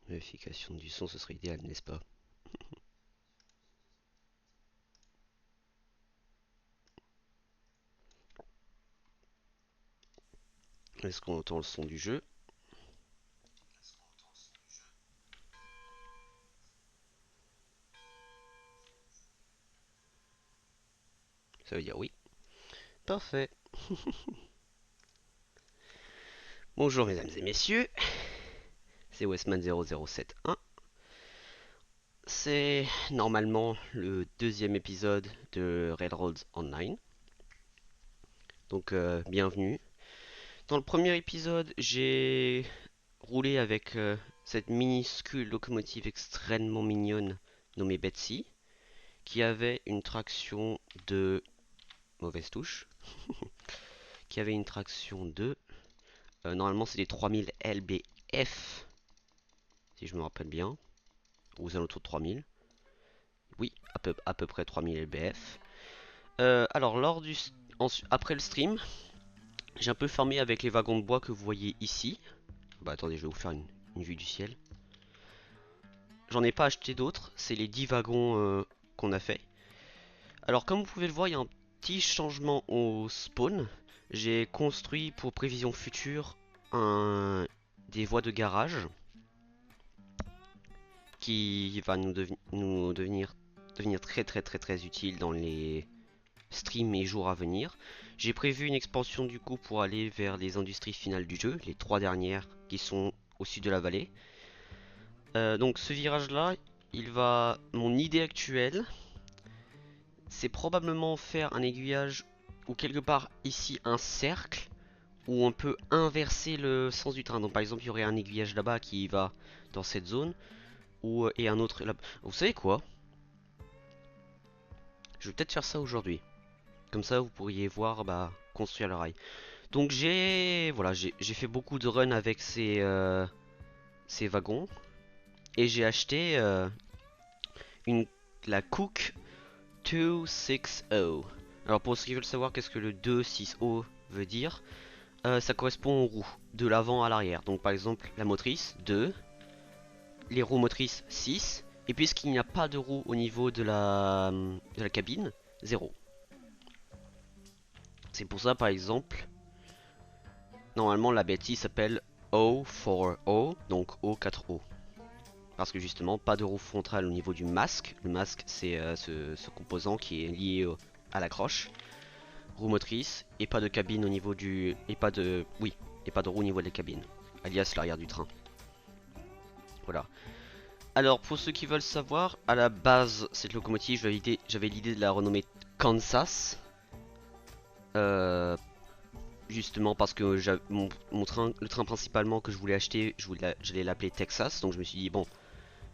Vérification du son, ce serait idéal, n'est-ce pas? Est-ce qu'on entend le son du jeu? Ça veut dire oui. Parfait. Bonjour mesdames et messieurs, c'est Westman0071. C'est normalement le deuxième épisode de Railroads Online. Donc bienvenue. Dans le premier épisode, j'ai roulé avec cette minuscule locomotive extrêmement mignonne nommée Betsy, qui avait une traction de... mauvaise touche. Qui avait une traction de... normalement c'est des 3000 lbf, si je me rappelle bien, ou aux alentours de 3000. Oui, à peu près 3000 lbf. Alors après le stream, j'ai un peu farmé avec les wagons de bois que vous voyez ici. Bah attendez, je vais vous faire une vue du ciel. J'en ai pas acheté d'autres, c'est les 10 wagons qu'on a fait. Alors comme vous pouvez le voir, il y a un petit changement au spawn. J'ai construit pour prévision future des voies de garage qui va nous devenir très utile dans les streams et jours à venir. J'ai prévu une expansion du coup pour aller vers les industries finales du jeu, les 3 dernières qui sont au sud de la vallée. Donc ce virage là, mon idée actuelle, c'est probablement faire un aiguillage ou quelque part ici un cercle où on peut inverser le sens du train. Donc par exemple il y aurait un aiguillage là-bas qui va dans cette zone et un autre là. Vous savez quoi? Je vais peut-être faire ça aujourd'hui. Comme ça vous pourriez voir construire le rail. Donc j'ai fait beaucoup de runs avec ces wagons et j'ai acheté une la Cook 260. Alors pour ceux qui veulent savoir qu'est-ce que le 260 veut dire, ça correspond aux roues, de l'avant à l'arrière. Donc par exemple la motrice 2, les roues motrices 6, et puisqu'il n'y a pas de roues au niveau de la cabine, 0. C'est pour ça par exemple, normalement la Betty s'appelle O4O, donc O4O. Parce que justement, pas de roue frontale au niveau du masque. Le masque, c'est ce composant qui est lié à la croche. Roue motrice, et pas de cabine au niveau du... Et pas de... Oui, et pas de roue au niveau de la cabine. Alias l'arrière du train. Voilà. Alors, pour ceux qui veulent savoir, à la base, cette locomotive, j'avais l'idée de la renommer Kansas. Justement parce que le train principalement que je voulais acheter, j'allais l'appeler Texas. Donc je me suis dit, bon,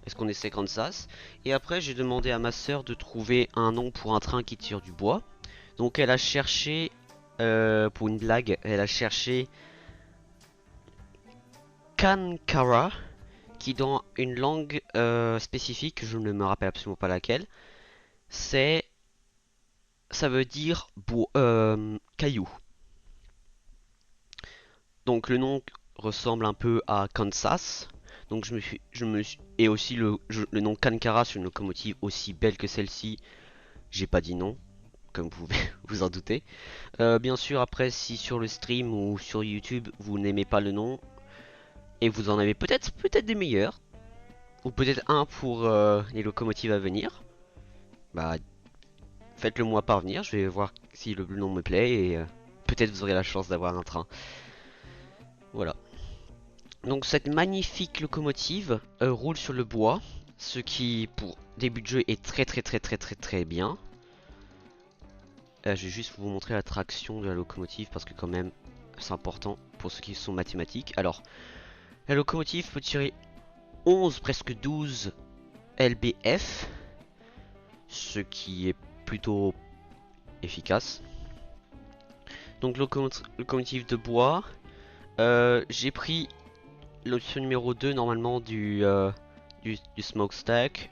est-ce qu'on essaie Kansas? Et après, j'ai demandé à ma soeur de trouver un nom pour un train qui tire du bois. Donc elle a cherché, pour une blague, elle a cherché Kankara, qui dans une langue spécifique, je ne me rappelle absolument pas laquelle, ça veut dire caillou. Donc le nom ressemble un peu à Kansas. Donc et aussi le nom Kankara sur une locomotive aussi belle que celle-ci, j'ai pas dit non, comme vous pouvez vous en douter. Bien sûr, après, si sur le stream ou sur YouTube vous n'aimez pas le nom et vous en avez peut-être des meilleurs, ou peut-être un pour les locomotives à venir, bah faites-le moi parvenir. Je vais voir si le nom me plaît et peut-être vous aurez la chance d'avoir un train. Voilà. Donc cette magnifique locomotive roule sur le bois, ce qui pour début de jeu est très bien. Je vais juste vous montrer la traction de la locomotive parce que quand même c'est important pour ceux qui sont mathématiques. Alors, la locomotive peut tirer 11, presque 12 lbf, ce qui est plutôt efficace. Donc locomotive de bois, j'ai pris l'option numéro 2 normalement du smokestack.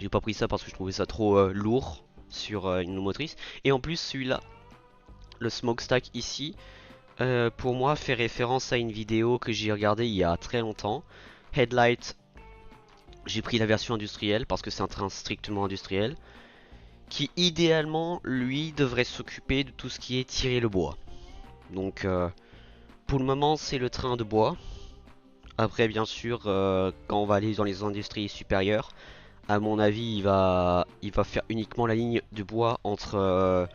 J'ai pas pris ça parce que je trouvais ça trop lourd sur une motrice. Et en plus celui-là, le smokestack ici, pour moi fait référence à une vidéo que j'ai regardée il y a très longtemps. Headlight, j'ai pris la version industrielle parce que c'est un train strictement industriel. Qui idéalement, lui, devrait s'occuper de tout ce qui est tirer le bois. Donc pour le moment c'est le train de bois. Après bien sûr quand on va aller dans les industries supérieures, à mon avis il va faire uniquement la ligne de bois entre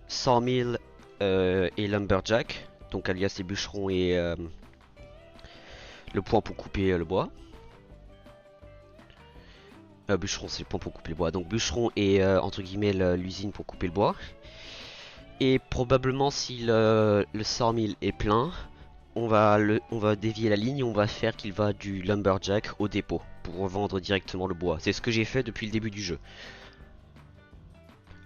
sawmill et lumberjack. Donc alias les bûcherons et le point pour couper le bois. Bûcheron c'est le point pour couper le bois. Donc bûcheron et entre guillemets l'usine pour couper le bois. Et probablement si le sawmill est plein, on va dévier la ligne, on va faire qu'il va du lumberjack au dépôt pour revendre directement le bois. C'est ce que j'ai fait depuis le début du jeu.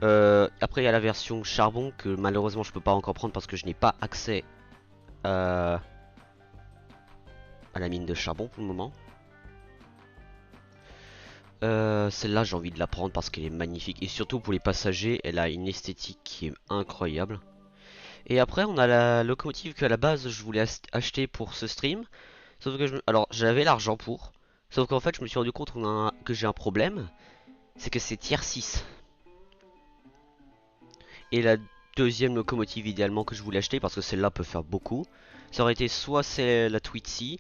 Après il y a la version charbon que malheureusement je peux pas encore prendre parce que je n'ai pas accès à la mine de charbon pour le moment. Celle-là j'ai envie de la prendre parce qu'elle est magnifique et surtout pour les passagers elle a une esthétique qui est incroyable. Et après on a la locomotive que à la base je voulais acheter pour ce stream. Sauf que alors j'avais l'argent pour. Sauf qu'en fait je me suis rendu compte que j'ai un problème. C'est que c'est tier 6. Et la deuxième locomotive idéalement que je voulais acheter, parce que celle-là peut faire beaucoup, ça aurait été soit c'est la Twitsy,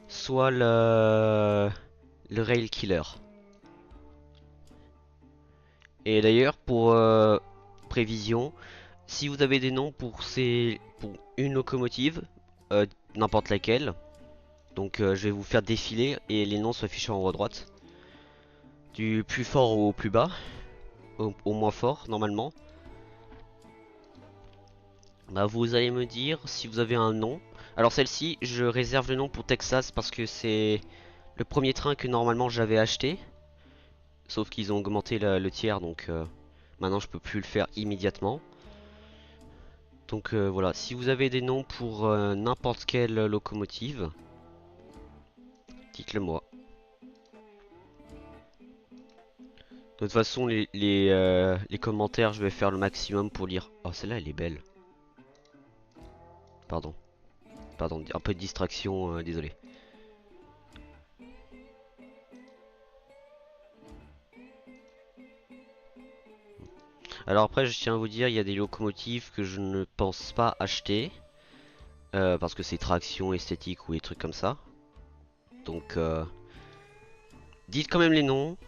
soit le Rail Killer. Et d'ailleurs pour prévision, si vous avez des noms pour une locomotive, n'importe laquelle, donc je vais vous faire défiler et les noms s'affichent en haut à droite. Du plus fort au plus bas, au moins fort normalement. Bah vous allez me dire si vous avez un nom. Alors celle-ci, je réserve le nom pour Texas parce que c'est le premier train que normalement j'avais acheté. Sauf qu'ils ont augmenté le tiers donc maintenant je peux plus le faire immédiatement. Donc voilà, si vous avez des noms pour n'importe quelle locomotive, dites-le moi. De toute façon les commentaires je vais faire le maximum pour lire. Oh celle-là elle est belle. Pardon. Pardon, un peu de distraction, désolé. Alors après je tiens à vous dire, il y a des locomotives que je ne pense pas acheter. Parce que c'est traction esthétique ou des trucs comme ça. Donc dites quand même les noms.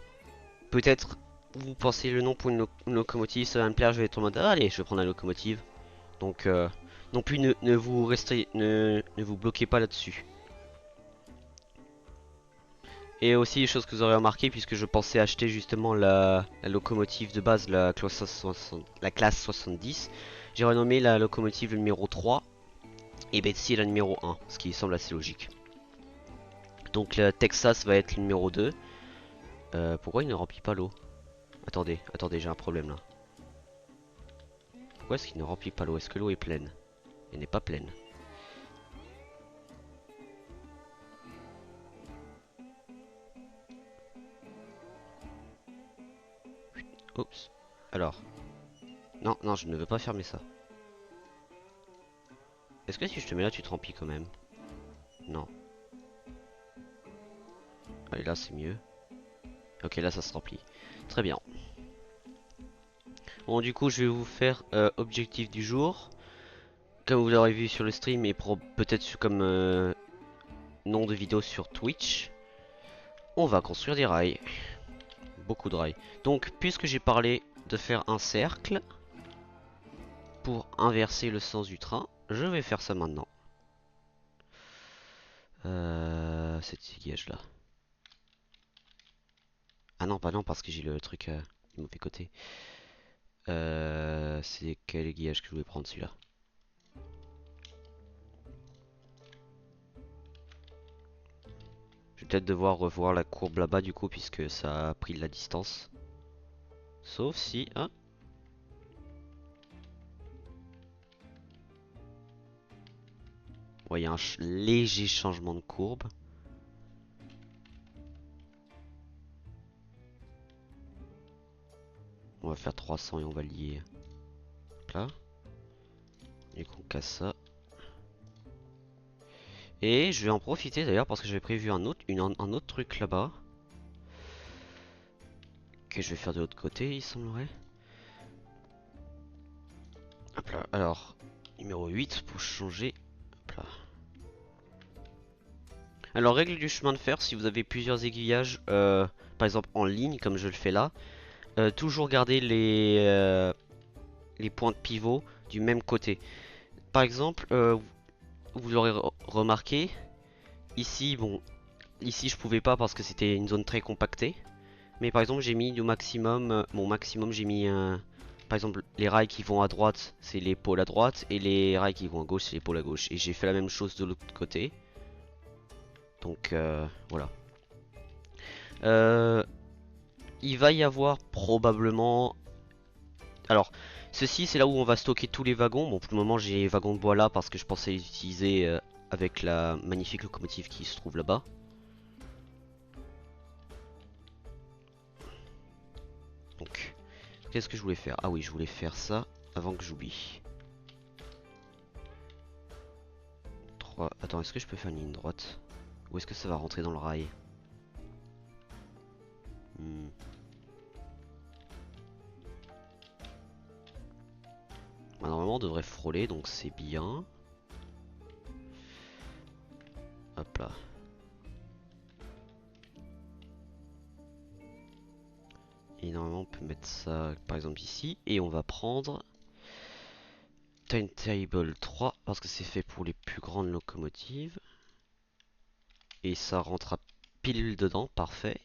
Peut-être vous pensez le nom pour une locomotive, ça va me plaire, je vais être en mode ah, allez je vais prendre la locomotive. Donc non plus ne vous restez, ne vous bloquez pas là-dessus. Et aussi les choses que vous aurez remarqué puisque je pensais acheter justement la locomotive de base, la classe 70. J'ai renommé la locomotive numéro 3 et Betsy la numéro 1, ce qui semble assez logique. Donc la Texas va être le numéro 2. Pourquoi il ne remplit pas l'eau? Attendez, attendez, j'ai un problème là. Pourquoi est-ce qu'il ne remplit pas l'eau? Est-ce que l'eau est pleine? Elle n'est pas pleine. Oups. Alors. Non, non, je ne veux pas fermer ça. Est-ce que si je te mets là, tu te remplis quand même? Non. Allez, là, c'est mieux. Ok, là, ça se remplit. Très bien. Bon, du coup, je vais vous faire objectif du jour. Comme vous l'aurez vu sur le stream et peut-être comme nom de vidéo sur Twitch. On va construire des rails. Beaucoup de rails. Donc, puisque j'ai parlé de faire un cercle pour inverser le sens du train, je vais faire ça maintenant. Cette aiguillage là. Ah non, pas non, parce que j'ai le truc du mauvais côté. C'est quel aiguillage que je voulais prendre celui-là? Je vais peut-être devoir revoir la courbe là-bas du coup, puisque ça a pris de la distance. Sauf si... Ah. Ouais, il y a un léger changement de courbe. On va faire 300 et on va lier là. Et qu'on casse ça. Et je vais en profiter d'ailleurs parce que j'avais prévu un autre truc là-bas. Que je vais faire de l'autre côté, il semblerait. Hop là, alors, numéro 8 pour changer. Hop là. Alors, règle du chemin de fer, si vous avez plusieurs aiguillages, par exemple en ligne, comme je le fais là, toujours garder les points de pivot du même côté. Par exemple, vous l'aurez remarqué, ici, bon, ici je pouvais pas parce que c'était une zone très compactée. Mais par exemple, j'ai mis du maximum, mon maximum, j'ai mis un. Par exemple, les rails qui vont à droite, c'est les pôles à droite, et les rails qui vont à gauche, c'est les pôles à gauche. Et j'ai fait la même chose de l'autre côté. Donc voilà. Euh, il va y avoir probablement. Alors, ceci c'est là où on va stocker tous les wagons. Bon, pour le moment, j'ai les wagons de bois là parce que je pensais les utiliser avec la magnifique locomotive qui se trouve là-bas. Donc, qu'est-ce que je voulais faire? Ah oui, je voulais faire ça avant que j'oublie. Attends, est-ce que je peux faire une ligne droite? Ou est-ce que ça va rentrer dans le rail? Bah, normalement on devrait frôler, donc c'est bien. Hop là. Et normalement on peut mettre ça par exemple ici. Et on va prendre Timetable 3 parce que c'est fait pour les plus grandes locomotives. Et ça rentrera pile dedans, parfait.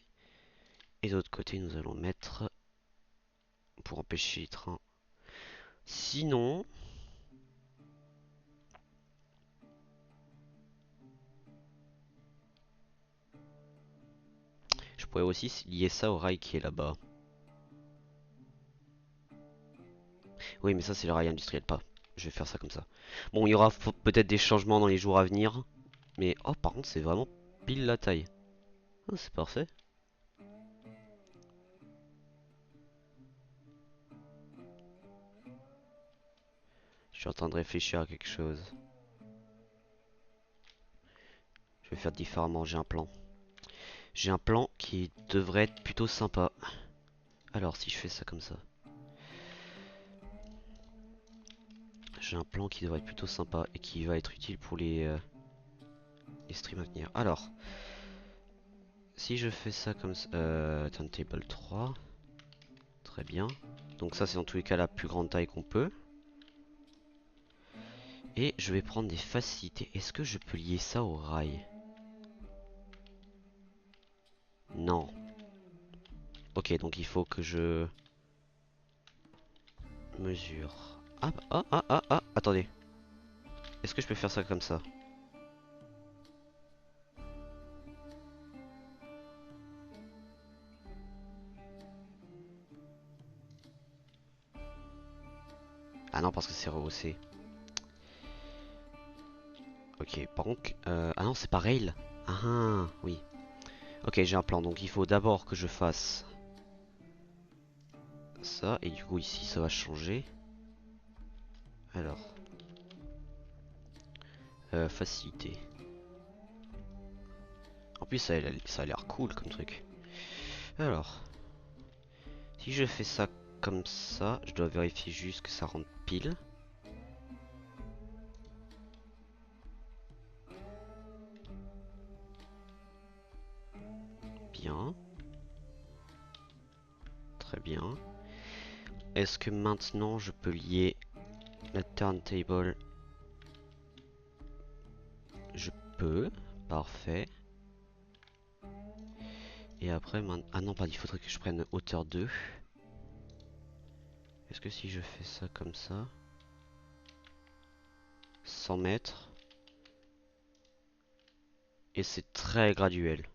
Et de l'autre côté nous allons mettre pour empêcher les trains. Sinon, je pourrais aussi lier ça au rail qui est là-bas. Oui, mais ça c'est le rail industriel, pas. Je vais faire ça comme ça. Bon, il y aura peut-être des changements dans les jours à venir. Mais, oh, par contre, c'est vraiment pile la taille. Oh, c'est parfait. Je suis en train de réfléchir à quelque chose. Je vais faire différemment, j'ai un plan. J'ai un plan qui devrait être plutôt sympa. Alors, si je fais ça comme ça. J'ai un plan qui devrait être plutôt sympa et qui va être utile pour les streams à venir. Alors, si je fais ça comme ça. Turntable 3. Très bien. Donc ça, c'est dans tous les cas la plus grande taille qu'on peut. Et je vais prendre des facilités. Est-ce que je peux lier ça au rail? Non. Ok, donc il faut que je mesure. Attendez. Est-ce que je peux faire ça comme ça? Ah non, parce que c'est rehaussé. Ok, par contre... ah non, c'est pas rail. Ah, oui. Ok, j'ai un plan. Donc il faut d'abord que je fasse ça. Et du coup, ici, ça va changer. Alors. Facilité. En plus, ça a l'air cool comme truc. Alors. Si je fais ça comme ça, je dois vérifier juste que ça rentre pile. Bien. Très bien. Est-ce que maintenant je peux lier la turntable? Je peux. Parfait. Et après, ah non, pas, il faudrait que je prenne hauteur 2. Est-ce que si je fais ça comme ça, 100 mètres, et c'est très graduel.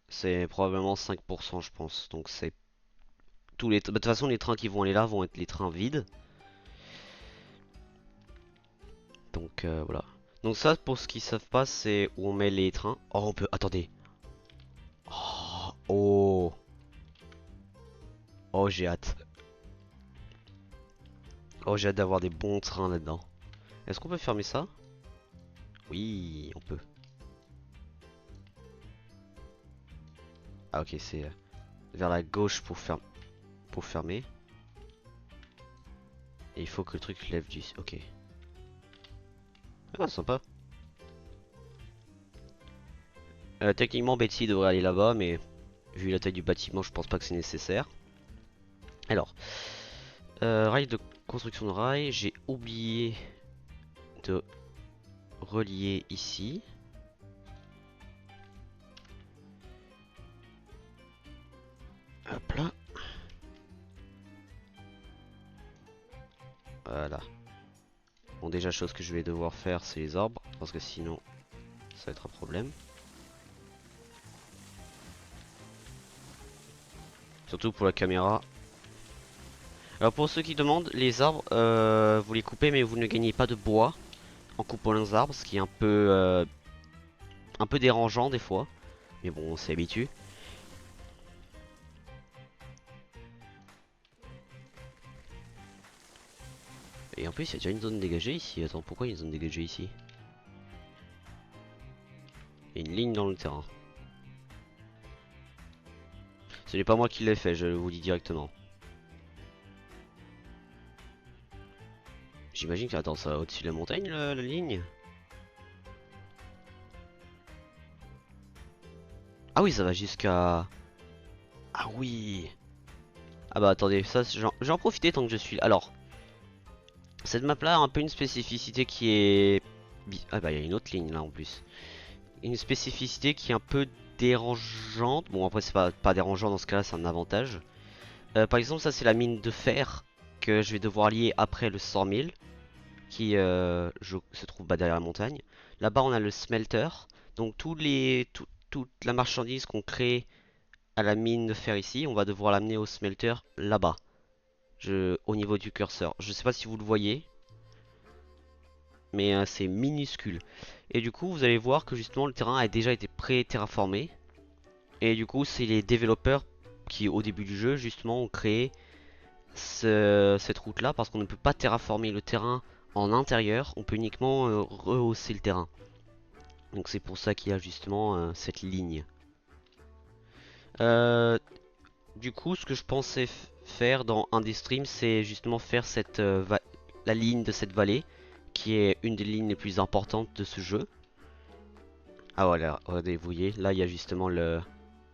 C'est probablement 5% je pense. Donc c'est tous les... Bah, de toute façon les trains qui vont aller là vont être les trains vides. Donc voilà. Donc ça pour ceux qui savent pas c'est où on met les trains. Oh on peut... Attendez. Oh. Oh. Oh, j'ai hâte. Oh, j'ai hâte d'avoir des bons trains là-dedans. Est-ce qu'on peut fermer ça? Oui, on peut. Ah ok, c'est vers la gauche pour fermer. Et il faut que le truc lève du... Ok. Ah, sympa. Techniquement, Betsy devrait aller là-bas, mais vu la taille du bâtiment, je pense pas que c'est nécessaire. Alors, rail de construction de rail, j'ai oublié de relier ici. Hop là. Voilà. Bon, déjà, chose que je vais devoir faire, c'est les arbres, parce que sinon, ça va être un problème. Surtout pour la caméra. Alors pour ceux qui demandent, les arbres, vous les coupez, mais vous ne gagnez pas de bois en coupant les arbres, ce qui est un peu dérangeant des fois. Mais bon, on s'y habitue. Et en plus, il y a déjà une zone dégagée ici. Attends, pourquoi il y a une zone dégagée ici? Il y a une ligne dans le terrain. Ce n'est pas moi qui l'ai fait, je vous le dis directement. J'imagine que, attends, ça va au-dessus de la montagne, la ligne? Ah oui, ça va jusqu'à... Ah oui. Ah bah attendez, ça, j'en profiter tant que je suis là. Alors, cette map là a un peu une spécificité qui est... Ah bah il y a une autre ligne là en plus. Une spécificité qui est un peu dérangeante. Bon après c'est pas dérangeant dans ce cas là, c'est un avantage. Par exemple ça c'est la mine de fer que je vais devoir lier après le 100 000 qui se trouve derrière la montagne. Là-bas on a le smelter. Donc toute la marchandise qu'on crée à la mine de fer ici, on va devoir l'amener au smelter là-bas. Au niveau du curseur. Je sais pas si vous le voyez, mais c'est minuscule. Et du coup, vous allez voir que justement le terrain a déjà été pré-terraformé. Et du coup, c'est les développeurs qui, au début du jeu, justement, ont créé cette route-là parce qu'on ne peut pas terraformer le terrain en intérieur. On peut uniquement rehausser le terrain. Donc c'est pour ça qu'il y a justement cette ligne. Euh, du coup, ce que je pensais faire dans un des streams, c'est justement faire la ligne de cette vallée, qui est une des lignes les plus importantes de ce jeu. Ah voilà, regardez, vous voyez, là il y a justement le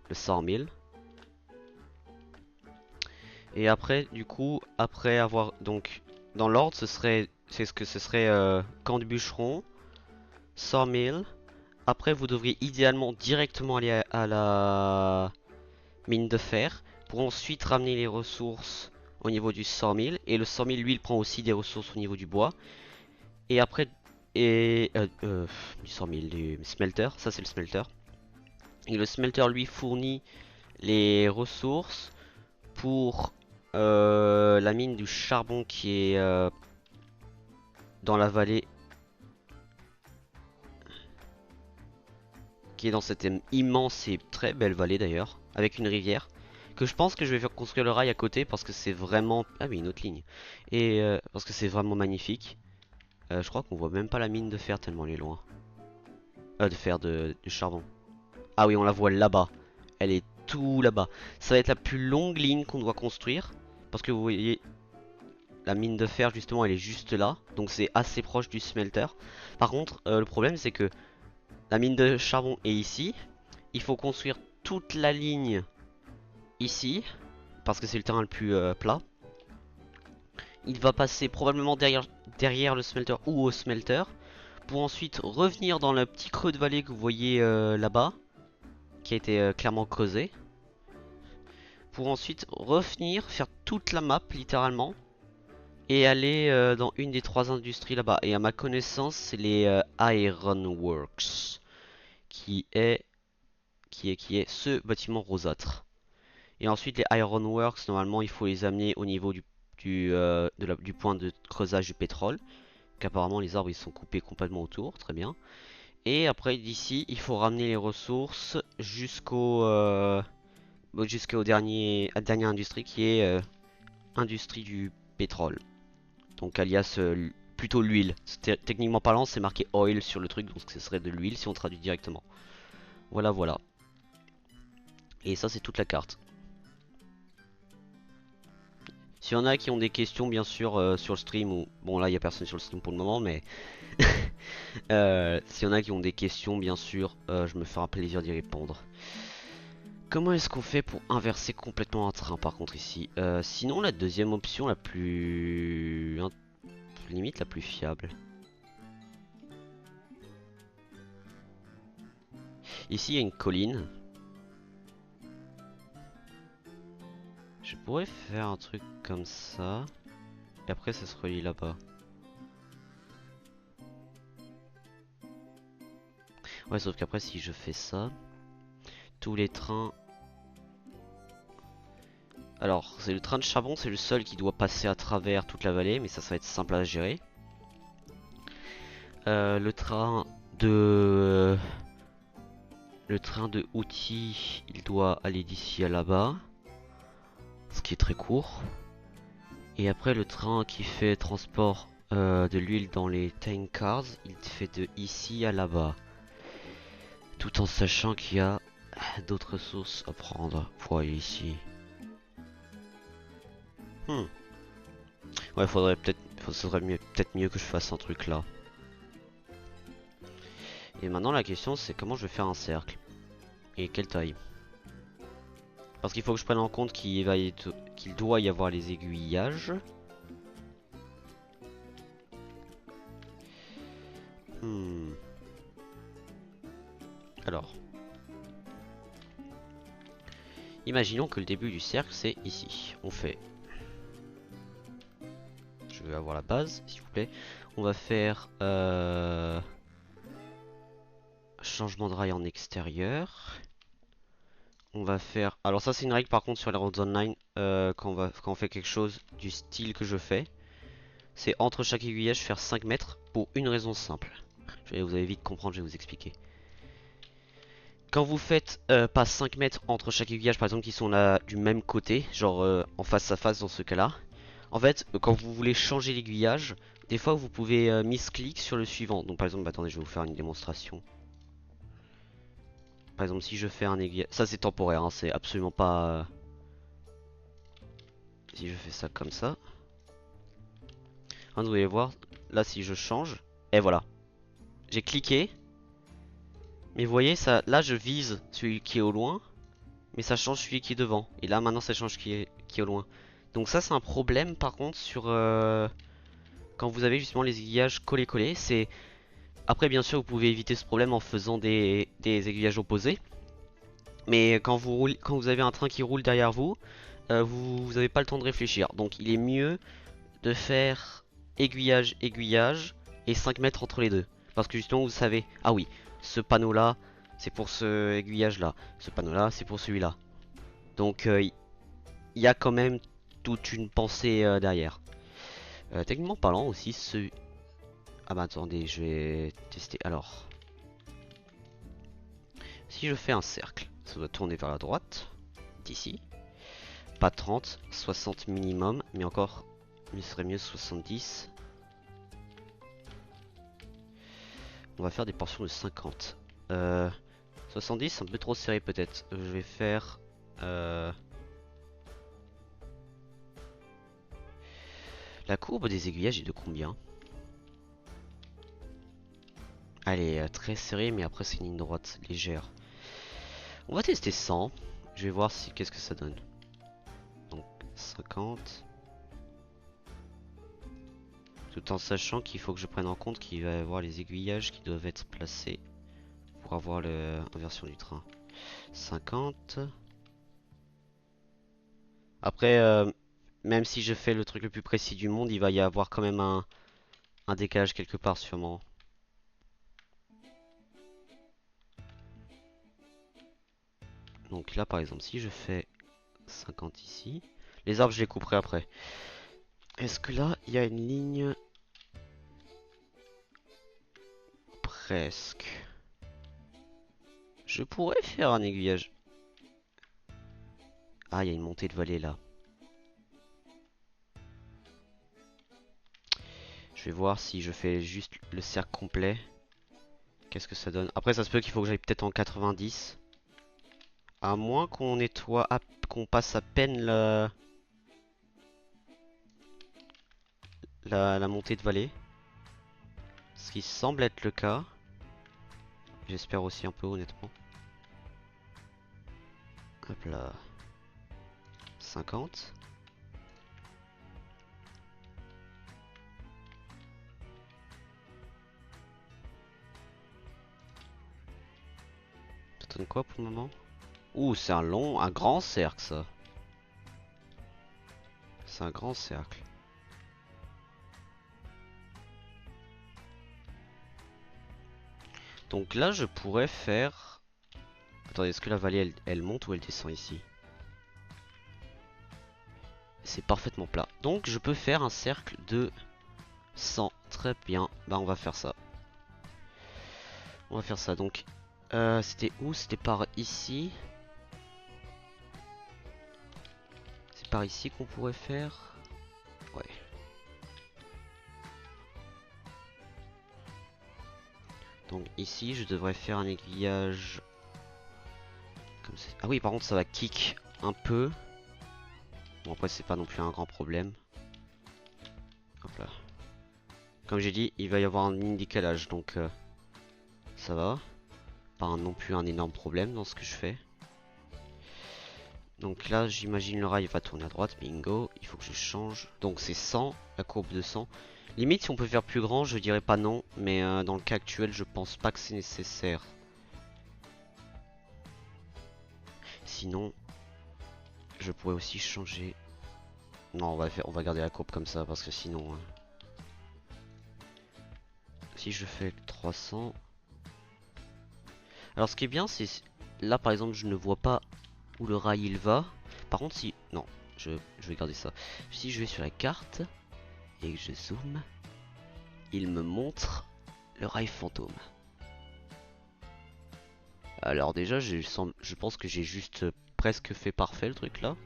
100 000. Et après, du coup, après avoir, donc, dans l'ordre, c'est ce que ce serait camp du bûcheron, 100 000. Après, vous devriez idéalement directement aller à la mine de fer, pour ensuite ramener les ressources au niveau du 100 000. Et le 100 000, lui, il prend aussi des ressources au niveau du bois. Et après, du 100 000, du smelter, ça c'est le smelter. Et le smelter, lui, fournit les ressources pour la mine du charbon qui est dans la vallée, qui est dans cette immense et très belle vallée d'ailleurs, avec une rivière, que je pense que je vais faire construire le rail à côté parce que c'est vraiment... Ah oui, une autre ligne. Et parce que c'est vraiment magnifique. Je crois qu'on voit même pas la mine de fer tellement elle est loin. De fer de charbon. Ah oui, on la voit là-bas. Elle est tout là-bas. Ça va être la plus longue ligne qu'on doit construire. Parce que vous voyez, la mine de fer justement elle est juste là. Donc c'est assez proche du smelter. Par contre, le problème c'est que la mine de charbon est ici. Il faut construire toute la ligne ici. Parce que c'est le terrain le plus plat. Il va passer probablement derrière le smelter ou au smelter. Pour ensuite revenir dans le petit creux de vallée que vous voyez là-bas. Qui a été clairement creusé. Pour ensuite revenir, faire toute la map littéralement. Et aller dans une des trois industries là-bas. Et à ma connaissance, c'est les Ironworks. Qui est ce bâtiment rosâtre. Et ensuite, les Ironworks, normalement, il faut les amener au niveau du point de creusage du pétrole. Qu'apparemment, les arbres ils sont coupés complètement autour. Très bien. Et après, d'ici, il faut ramener les ressources jusqu'au jusqu'au dernier, à la dernière industrie qui est industrie du pétrole. Donc alias plutôt l'huile. Techniquement parlant, c'est marqué oil sur le truc, donc ce serait de l'huile si on traduit directement. Voilà, voilà. Et ça, c'est toute la carte. S'il y en a qui ont des questions, bien sûr, sur le stream, ou bon, là, il n'y a personne sur le stream pour le moment, mais s'il y en a qui ont des questions, bien sûr, je me ferai un plaisir d'y répondre. Comment est-ce qu'on fait pour inverser complètement un train, par contre, ici? Sinon, la deuxième option, la plus... limite, la plus fiable. Ici, il y a une colline. Je pourrais faire un truc comme ça. Et après, ça se relie là-bas. Ouais, sauf qu'après, si je fais ça, tous les trains... Alors, c'est le train de charbon, c'est le seul qui doit passer à travers toute la vallée, mais ça va être simple à gérer. Le train de... Le train de outils, il doit aller d'ici à là-bas. Ce qui est très court. Et après, le train qui fait transport de l'huile dans les tank cars, il fait de ici à là-bas. Tout en sachant qu'il y a d'autres sources à prendre pour aller ici. Ouais, faudrait peut-être mieux que je fasse un truc là. Et maintenant la question c'est comment je vais faire un cercle. Et quelle taille. Parce qu'il faut que je prenne en compte qu'il doit y avoir les aiguillages. Alors. Imaginons que le début du cercle c'est ici. On fait... Je vais avoir la base s'il vous plaît. On va faire... changement de rail en extérieur. On va faire... Alors ça c'est une règle par contre sur les roads online quand on fait quelque chose du style que je fais. C'est entre chaque aiguillage faire 5 mètres pour une raison simple. Vous allez vite comprendre, je vais vous expliquer. Quand vous faites pas 5 mètres entre chaque aiguillage par exemple qui sont là du même côté, genre en face à face dans ce cas là. En fait quand vous voulez changer l'aiguillage, des fois vous pouvez misclick sur le suivant. Donc par exemple, attendez je vais vous faire une démonstration. Par exemple, si je fais un aiguillage... Ça, c'est temporaire, hein, c'est absolument pas... Si je fais ça comme ça... Hein, vous allez voir, là, si je change... Et voilà. J'ai cliqué. Mais vous voyez, ça, là, je vise celui qui est au loin. Mais ça change celui qui est devant. Et là, maintenant, ça change qui est au loin. Donc ça, c'est un problème, par contre, sur... quand vous avez justement les aiguillages collés-collés. C'est... Après, bien sûr, vous pouvez éviter ce problème en faisant des aiguillages opposés. Mais quand vous avez un train qui roule derrière vous, vous n'avez pas le temps de réfléchir. Donc il est mieux de faire aiguillage, aiguillage et 5 mètres entre les deux. Parce que justement vous savez, ah oui, ce panneau là, c'est pour ce aiguillage là. Ce panneau là, c'est pour celui-là. Donc il y a quand même toute une pensée derrière. Techniquement parlant aussi, ce... Ah bah attendez, je vais tester. Alors, si je fais un cercle, ça doit tourner vers la droite, d'ici. Pas 30, 60 minimum, mais encore, il serait mieux 70. On va faire des portions de 50. 70, c'est un peu trop serré peut-être. Je vais faire... La courbe des aiguillages est de combien? Elle est très serrée, mais après c'est une ligne droite légère. On va tester 100. Je vais voir si qu'est-ce que ça donne. Donc 50. Tout en sachant qu'il faut que je prenne en compte qu'il va y avoir les aiguillages qui doivent être placés pour avoir l'inversion du train. 50. Après, même si je fais le truc le plus précis du monde, il va y avoir quand même un décalage quelque part sûrement. Donc là par exemple, si je fais 50 ici, les arbres je les couperai après. Est-ce que là il y a une ligne? Presque. Je pourrais faire un aiguillage. Ah, il y a une montée de vallée là. Je vais voir si je fais juste le cercle complet. Qu'est-ce que ça donne? Après, ça se peut qu'il faut que j'aille peut-être en 90. À moins qu'on nettoie, qu'on passe à peine la montée de vallée. Ce qui semble être le cas. J'espère aussi un peu honnêtement. Hop là. 50. Ça donne quoi pour le moment? Ouh, c'est un grand cercle ça. C'est un grand cercle. Donc là, je pourrais faire... Attendez, est-ce que la vallée, elle monte ou elle descend ici? C'est parfaitement plat. Donc je peux faire un cercle de 100. Très bien. Bah on va faire ça. On va faire ça. Donc c'était où? C'était par ici. C'est par ici qu'on pourrait faire. Ouais. Donc ici je devrais faire un aiguillage. Comme ça. Ah oui, par contre ça va kick un peu. Bon après c'est pas non plus un grand problème. Hop là. Comme j'ai dit, il va y avoir un mini décalage, donc ça va. Pas non plus un énorme problème dans ce que je fais. Donc là, j'imagine le rail va tourner à droite, bingo. Il faut que je change. Donc c'est 100, la courbe de 100. Limite, si on peut faire plus grand, je dirais pas non. Mais dans le cas actuel, je pense pas que c'est nécessaire. Sinon, je pourrais aussi changer. Non, on va garder la courbe comme ça parce que sinon, si je fais 300. Alors, ce qui est bien, c'est là, par exemple, je ne vois pas où le rail il va. Par contre, si non, je vais garder ça. Si je vais sur la carte et que je zoome, il me montre le rail fantôme. Alors déjà, je pense que j'ai juste presque fait parfait le truc là.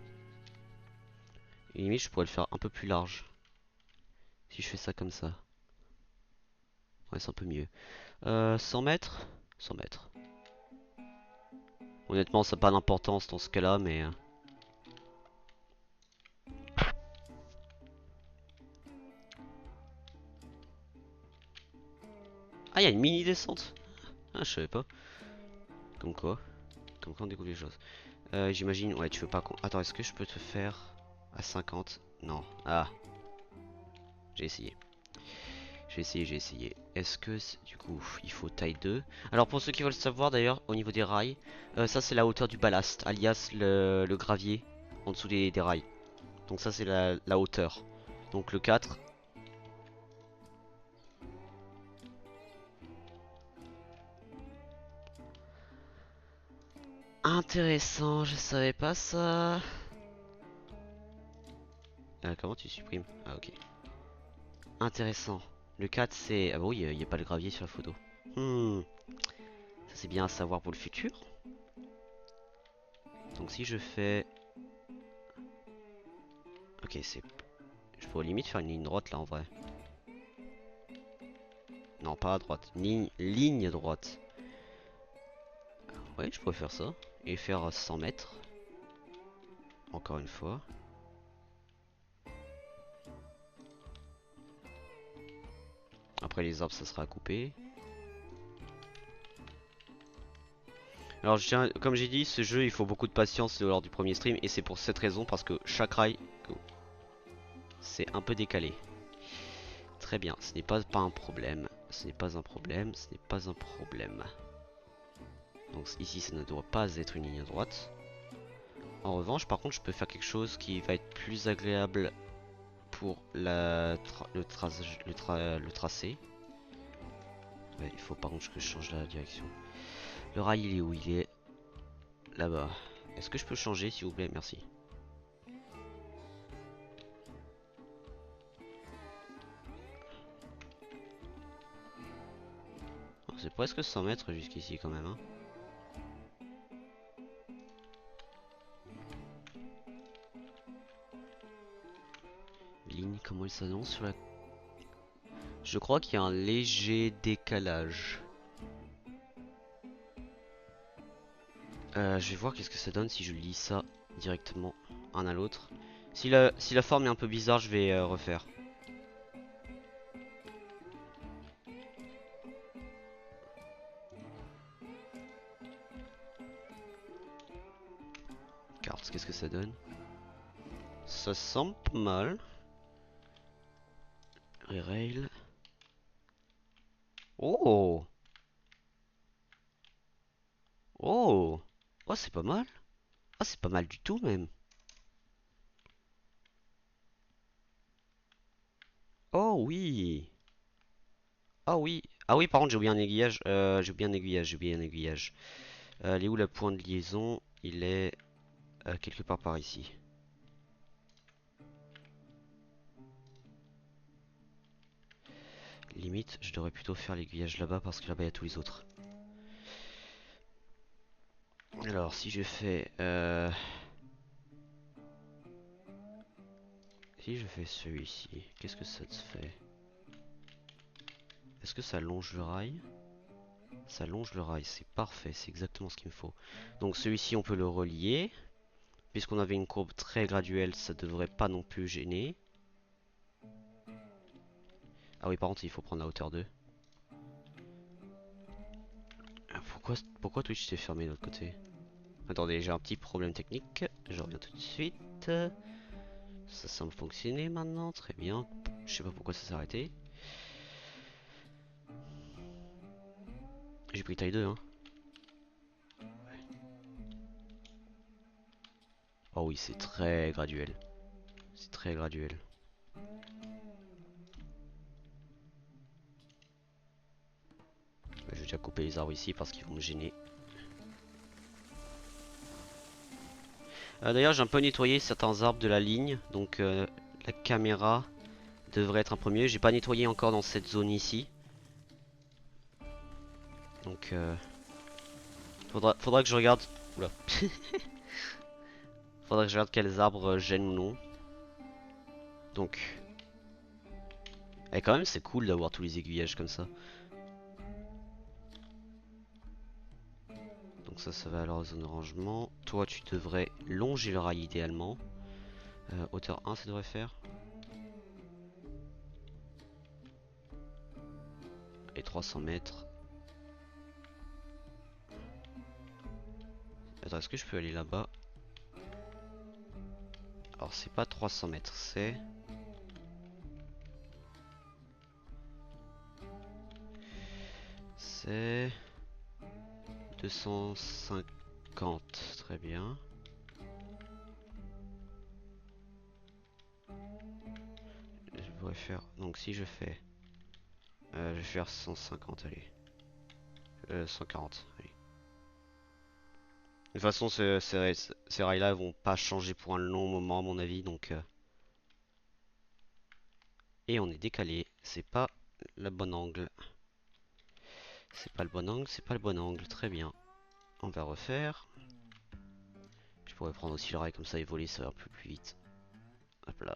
Et limite, je pourrais le faire un peu plus large. Si je fais ça comme ça. Ouais, c'est un peu mieux. 100 mètres 100 mètres. Honnêtement, ça n'a pas d'importance dans ce cas-là, mais... Ah, il y a une mini descente. Ah, je savais pas. Comme quoi. Comme quoi on découvre les choses. J'imagine... Ouais, tu veux pas... Attends, est-ce que je peux te faire à 50? Non. Ah. J'ai essayé. J'ai essayé. Est-ce que du coup il faut taille 2? Alors pour ceux qui veulent savoir d'ailleurs au niveau des rails, ça c'est la hauteur du ballast, alias le gravier en dessous des rails. Donc ça c'est la hauteur. Donc le 4. Intéressant, je savais pas ça. Comment tu supprimes? Ah ok. Intéressant. Le 4 c'est... Ah bah oui, il n'y a pas le gravier sur la photo. Ça c'est bien à savoir pour le futur. Donc si je fais... Ok, c'est... Je pourrais limite faire une ligne droite là en vrai. Non, pas à droite. Ligne droite. Ouais, je pourrais faire ça. Et faire 100 mètres. Encore une fois. Après les arbres, ça sera à couper. Alors, comme j'ai dit, ce jeu, il faut beaucoup de patience lors du premier stream. Et c'est pour cette raison, parce que chaque rail, c'est un peu décalé. Très bien, ce n'est pas un problème. Ce n'est pas un problème, ce n'est pas un problème. Donc ici, ça ne doit pas être une ligne droite. En revanche, par contre, je peux faire quelque chose qui va être plus agréable pour le tracé. Ouais, il faut par contre que je change la direction. Le rail, il est où? Il est là-bas. Est-ce que je peux changer, s'il vous plaît? Merci. Oh, c'est presque 100 mètres jusqu'ici quand même. Hein. comment il s'annonce sur la... Je crois qu'il y a un léger décalage. Je vais voir qu'est-ce que ça donne si je lis ça directement un à l'autre. Si la forme est un peu bizarre, je vais refaire. Cartes, qu'est-ce que ça donne? Ça semble pas mal. Rerail. Oh! Oh! Oh, c'est pas mal. Ah, c'est pas mal du tout même. Oh oui! Ah oui! Ah oui, par contre, j'ai oublié un aiguillage. J'ai oublié un aiguillage, j'ai oublié un aiguillage. Elle est où la point de liaison? Il est quelque part par ici. Limite, je devrais plutôt faire l'aiguillage là-bas parce que là-bas il y a tous les autres. Alors, si je fais... Si je fais celui-ci, qu'est-ce que ça te fait? Est-ce que ça longe le rail? Ça longe le rail, c'est parfait, c'est exactement ce qu'il me faut. Donc celui-ci, on peut le relier. Puisqu'on avait une courbe très graduelle, ça devrait pas non plus gêner. Ah oui, par contre, il faut prendre la hauteur 2. Pourquoi Twitch s'est fermé de l'autre côté? Attendez, j'ai un petit problème technique. Je reviens tout de suite. Ça semble fonctionner maintenant, très bien. Je sais pas pourquoi ça s'est arrêté. J'ai pris taille 2, hein. Oh oui, c'est très graduel. C'est très graduel. Je vais déjà couper les arbres ici parce qu'ils vont me gêner. D'ailleurs, j'ai un peu nettoyé certains arbres de la ligne. Donc la caméra devrait être un premier. J'ai pas nettoyé encore dans cette zone ici. Donc faudra que je regarde. Oula. Faudra que je regarde quels arbres gênent ou non. Donc. Et quand même c'est cool d'avoir tous les aiguillages comme ça. Donc ça va alors zone de rangement. Toi tu devrais longer le rail idéalement. Hauteur 1 ça devrait faire. Et 300 mètres. Attends, est-ce que je peux aller là-bas? Alors c'est pas 300 mètres, c'est... C'est... 250, très bien. Je pourrais faire... Donc si je fais... je vais faire 150, allez. 140, allez. De toute façon, ces rails-là vont pas changer pour un long moment à mon avis, donc... Et on est décalé, c'est pas le bon angle. C'est pas le bon angle, c'est pas le bon angle, très bien. On va refaire. Je pourrais prendre aussi le rail comme ça et voler, ça va un peu plus vite. Hop là.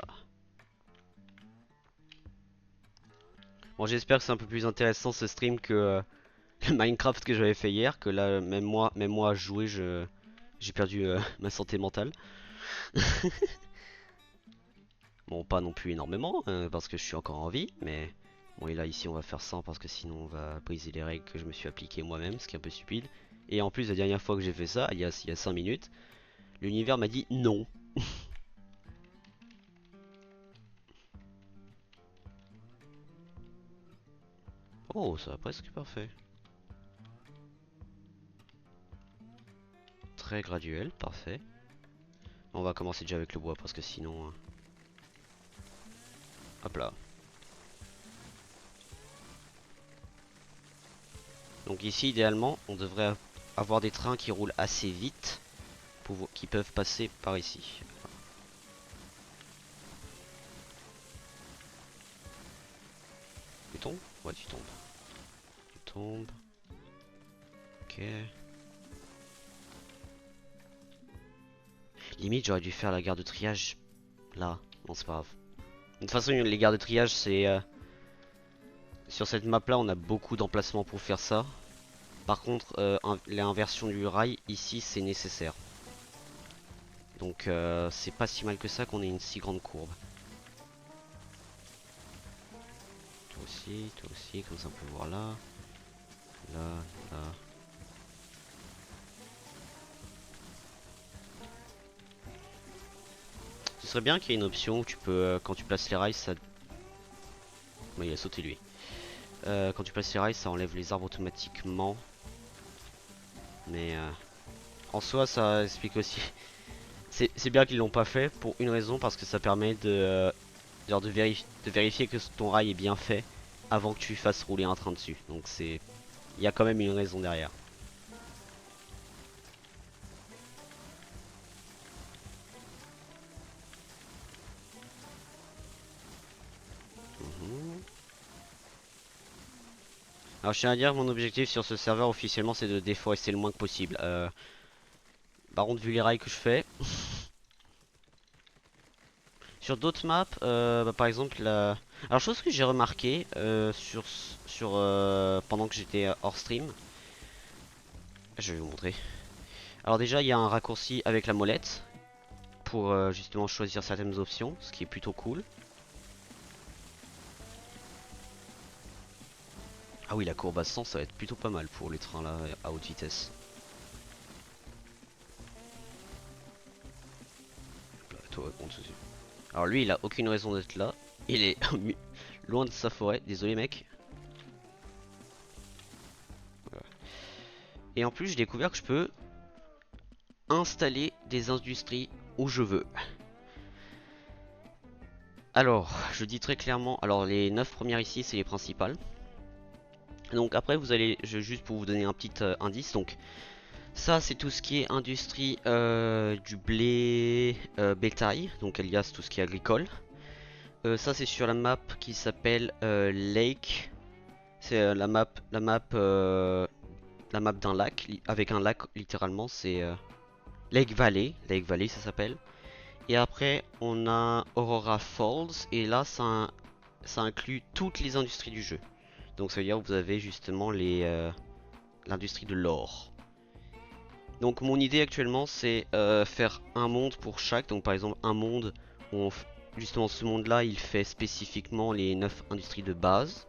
Bon, j'espère que c'est un peu plus intéressant ce stream que le Minecraft que j'avais fait hier. Que là, même moi à jouer, j'ai perdu ma santé mentale. Bon, pas non plus énormément, parce que je suis encore en vie, mais... Bon, et là, ici, on va faire 100 parce que sinon, on va briser les règles que je me suis appliquées moi-même, ce qui est un peu stupide. Et en plus, la dernière fois que j'ai fait ça, il y a 5 minutes, l'univers m'a dit non. Oh, ça va presque parfait. Très graduel, parfait. On va commencer déjà avec le bois parce que sinon... Hop là. Donc ici, idéalement, on devrait avoir des trains qui roulent assez vite, qui peuvent passer par ici. Tu tombes? Ouais, tu tombes. Tu tombes. Ok. Limite, j'aurais dû faire la gare de triage là. Non, c'est pas grave. toute façon, les gares de triage, c'est... sur cette map là, on a beaucoup d'emplacements pour faire ça. Par contre, l'inversion du rail, ici, c'est nécessaire. Donc, c'est pas si mal que ça qu'on ait une si grande courbe. Toi aussi, comme ça on peut voir là. Là, là. Ce serait bien qu'il y ait une option où tu peux, quand tu places les rails, ça... Ouais, il a sauté lui. Quand tu places les rails, ça enlève les arbres automatiquement. Mais en soi, ça explique aussi. C'est bien qu'ils l'ont pas fait pour une raison, parce que ça permet genre de vérifier que ton rail est bien fait avant que tu fasses rouler un train dessus. Donc c'est, il y a quand même une raison derrière. Mhm. Alors je tiens à dire, mon objectif sur ce serveur officiellement, c'est de déforester le moins que possible. Par contre, vu les rails que je fais, sur d'autres maps, par exemple alors chose que j'ai remarqué pendant que j'étais hors stream, je vais vous montrer. Alors déjà, il y a un raccourci avec la molette pour justement choisir certaines options, ce qui est plutôt cool. Ah oui, la courbe à 100, ça va être plutôt pas mal pour les trains là à haute vitesse. Là, toi, on te suit. Alors lui, il a aucune raison d'être là. Il est loin de sa forêt. Désolé, mec. Voilà. Et en plus, j'ai découvert que je peux installer des industries où je veux. Alors, je dis très clairement. Alors, les 9 premières ici, c'est les principales. Donc après, vous allez, juste pour vous donner un petit indice. Donc, ça, c'est tout ce qui est industrie du blé, bétail, donc alias tout ce qui est agricole. Ça, c'est sur la map qui s'appelle Lake. C'est la map d'un lac, avec un lac littéralement. C'est Lake Valley. Lake Valley, ça s'appelle. Et après, on a Aurora Falls. Et là, ça inclut toutes les industries du jeu. Donc, ça veut dire que vous avez justement l'industrie de l'or. Donc mon idée actuellement c'est faire un monde pour chaque. Donc par exemple un monde où justement ce monde là il fait spécifiquement les 9 industries de base.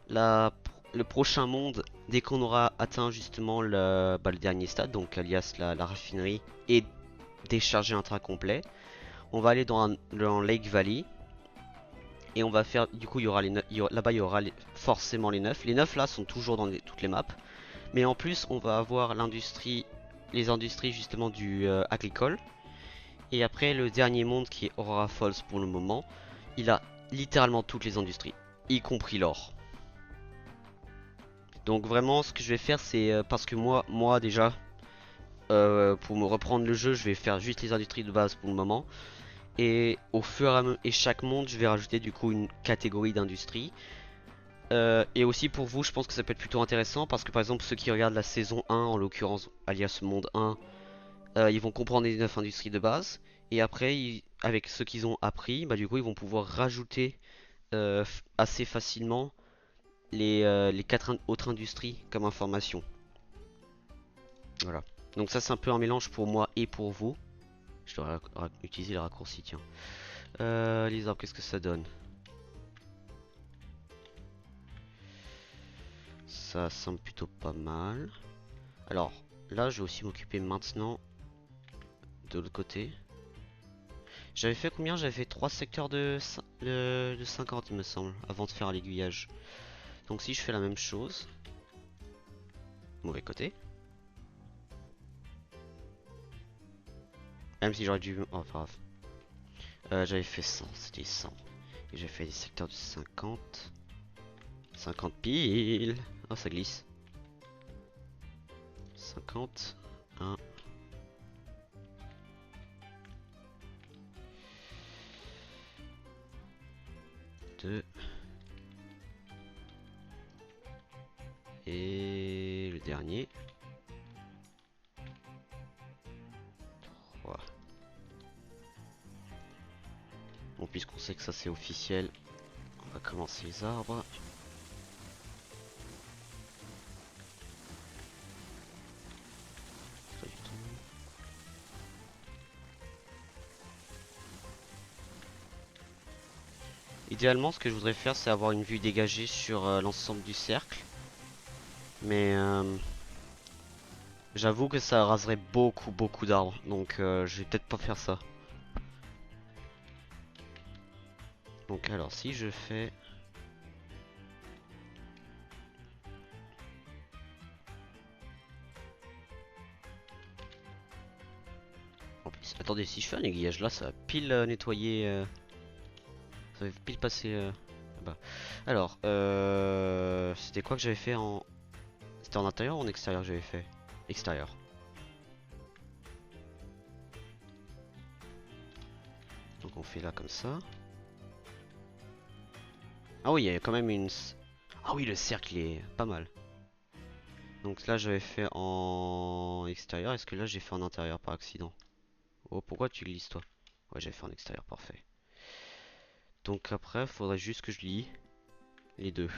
Le prochain monde, dès qu'on aura atteint justement le dernier stade, donc alias la raffinerie, et décharger un train complet, on va aller dans Lake Valley. Et on va faire, du coup il y aura là-bas il y aura forcément les 9. Les 9 là sont toujours dans toutes les maps. Mais en plus, on va avoir les industries justement du agricole. Et après, le dernier monde qui est Aurora Falls pour le moment, il a littéralement toutes les industries, y compris l'or. Donc vraiment, ce que je vais faire, c'est parce que moi déjà, pour me reprendre le jeu, je vais faire juste les industries de base pour le moment. Et au fur et à mesure, et chaque monde, je vais rajouter du coup une catégorie d'industrie. Et aussi pour vous, je pense que ça peut être plutôt intéressant parce que par exemple ceux qui regardent la saison 1, en l'occurrence alias monde 1, ils vont comprendre les 9 industries de base. Et après, avec ce qu'ils ont appris, bah, du coup ils vont pouvoir rajouter assez facilement les 4 autres industries comme information. Voilà. Donc ça c'est un peu un mélange pour moi et pour vous. Je dois utiliser le raccourci, tiens. Les arbres, qu'est-ce que ça donne? Ça semble plutôt pas mal. Alors, là, je vais aussi m'occuper maintenant de l'autre côté. J'avais fait combien? J'avais fait 3 secteurs de 50, il me semble, avant de faire l'aiguillage. Donc si je fais la même chose, mauvais côté. Même si j'aurais dû... Oh, grave. J'avais fait 100, c'était 100. Et j'ai fait des secteurs de 50. 50 pile. Oh, ça glisse. 50. 1. 2. Et le dernier. 3. Bon, puisqu'on sait que ça c'est officiel, on va commencer les arbres. Pas du tout. Idéalement, ce que je voudrais faire, c'est avoir une vue dégagée sur l'ensemble du cercle. Mais j'avoue que ça raserait beaucoup d'arbres. Donc je vais peut-être pas faire ça. Donc alors, si je fais... En plus, attendez, si je fais un aiguillage là, ça va pile nettoyer... ça va pile passer... là-bas. Alors, c'était quoi que j'avais fait en... C'était en intérieur ou en extérieur que j'avais fait? Extérieur. Donc on fait là comme ça. Ah oui, il y a quand même une... Ah oui, le cercle est pas mal. Donc là j'avais fait en extérieur. Est-ce que là j'ai fait en intérieur par accident? Oh, pourquoi tu glisses toi? Ouais, j'avais fait en extérieur, parfait. Donc après, faudrait juste que je lie les deux.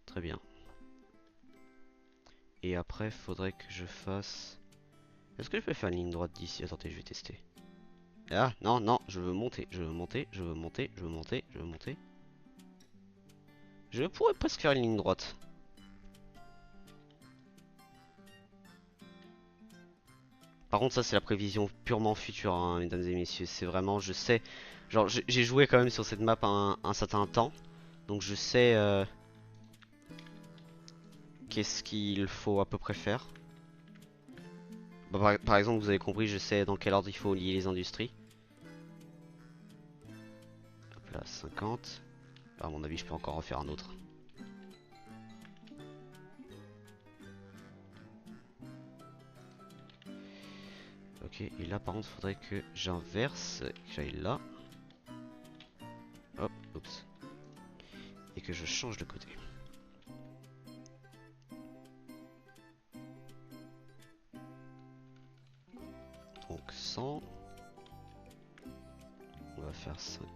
Très bien. Et après, faudrait que je fasse... Est-ce que je peux faire une ligne droite d'ici? Attendez, je vais tester. Ah, non, non, je veux monter, je veux monter, je veux monter, je veux monter, je veux monter. Je pourrais presque faire une ligne droite. Par contre, ça c'est la prévision purement future, hein, mesdames et messieurs. C'est vraiment, je sais, genre j'ai joué quand même sur cette map un certain temps, donc je sais qu'est-ce qu'il faut à peu près faire. Bah, par exemple, vous avez compris, je sais dans quel ordre il faut lier les industries. Hop là, 50. À mon avis, je peux encore en faire un autre. Ok, et là par contre, faudrait que j'inverse, que j'aille là. Hop, oups. Et que je change de côté. Donc 100. On va faire 50.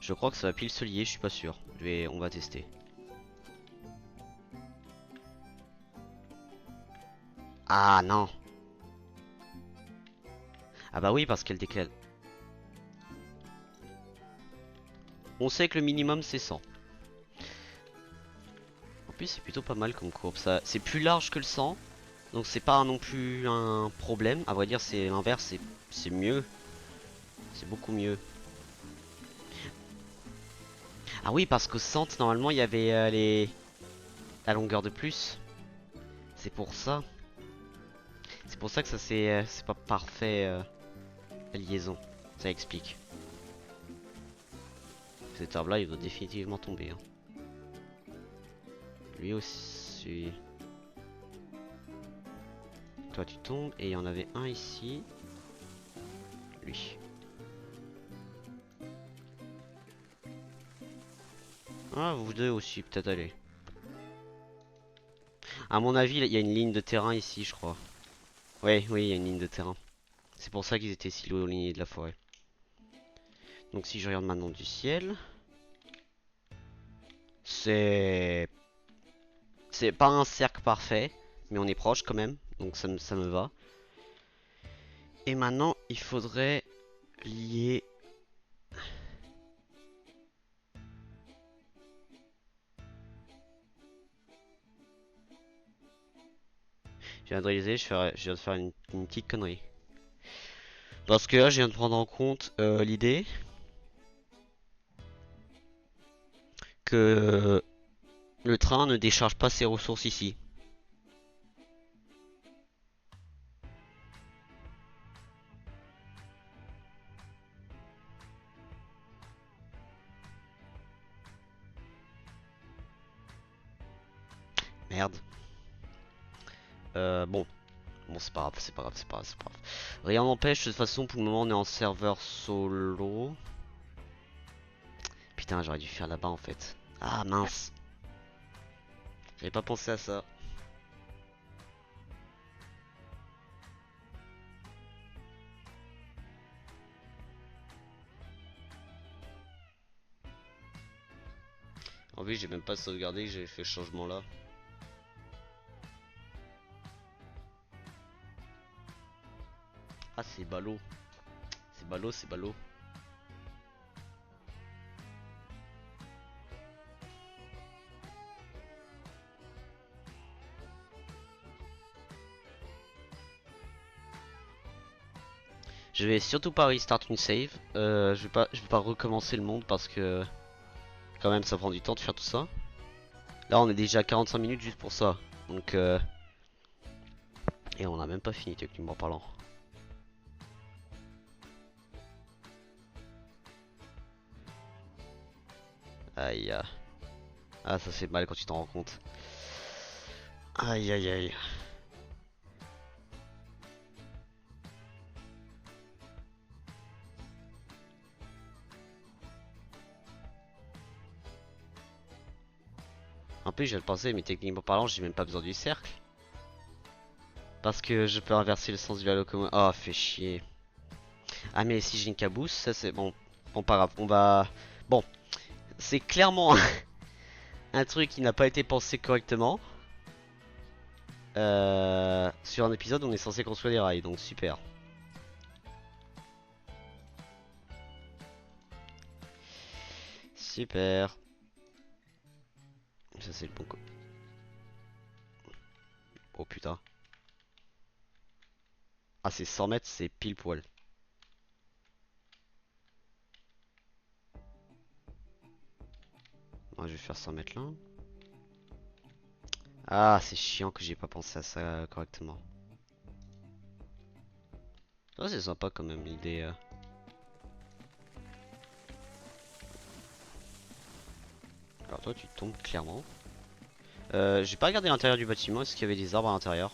Je crois que ça va pile se lier, je suis pas sûr. On va tester. Ah non. Ah bah oui, parce qu'elle décale. On sait que le minimum c'est 100. En plus, c'est plutôt pas mal comme courbe. C'est plus large que le 100. Donc c'est pas non plus un problème. À vrai dire, c'est l'inverse, c'est mieux. C'est beaucoup mieux. Ah oui, parce qu'au centre, normalement, il y avait la longueur de plus. C'est pour ça. C'est pour ça que ça c'est pas parfait la liaison. Ça explique. Cet arbre là il doit définitivement tomber, hein. Lui aussi. Toi tu tombes et il y en avait un ici. Lui. Ah, vous deux aussi peut-être, aller. À mon avis il y a une ligne de terrain ici, je crois. Ouais, oui, il y a une ligne de terrain. C'est pour ça qu'ils étaient si éloignés de la forêt. Donc si je regarde maintenant du ciel, c'est pas un cercle parfait, mais on est proche quand même, donc ça me va. Et maintenant, il faudrait lier... Je viens de réaliser, je viens de faire une petite connerie. Parce que là, je viens de prendre en compte l'idée que le train ne décharge pas ses ressources ici. Merde. Bon. Bon, c'est pas grave, c'est pas grave, c'est pas grave, c'est pas grave. Rien n'empêche, de toute façon, pour le moment, on est en serveur solo. Putain, j'aurais dû faire là-bas en fait. Ah mince. J'avais pas pensé à ça. En plus, j'ai même pas sauvegardé que j'avais fait ce changement là. Ah, c'est ballot. C'est ballot, c'est ballot. Je vais surtout pas restart une save. Je vais pas recommencer le monde parce que quand même ça prend du temps de faire tout ça. Là on est déjà à 45 minutes juste pour ça. Donc et on a même pas fini techniquement parlant. Aïe. Ah ça c'est mal quand tu t'en rends compte. Aïe aïe aïe. En plus je viens de penser mais techniquement parlant j'ai même pas besoin du cercle. Parce que je peux inverser le sens de la locomotion. Oh fait chier. Ah mais si j'ai une cabousse ça c'est bon. Bon pas grave on va... Bon c'est clairement un truc qui n'a pas été pensé correctement. Sur un épisode, on est censé construire des rails, donc super. Super. Ça, c'est le bon coup. Oh putain. Ah, c'est 100 mètres, c'est pile poil. Moi, je vais faire 100 mètres là. Ah, c'est chiant que j'ai pas pensé à ça correctement. Ça, c'est sympa quand même l'idée. Alors, toi, tu tombes clairement. J'ai pas regardé l'intérieur du bâtiment. Est-ce qu'il y avait des arbres à l'intérieur?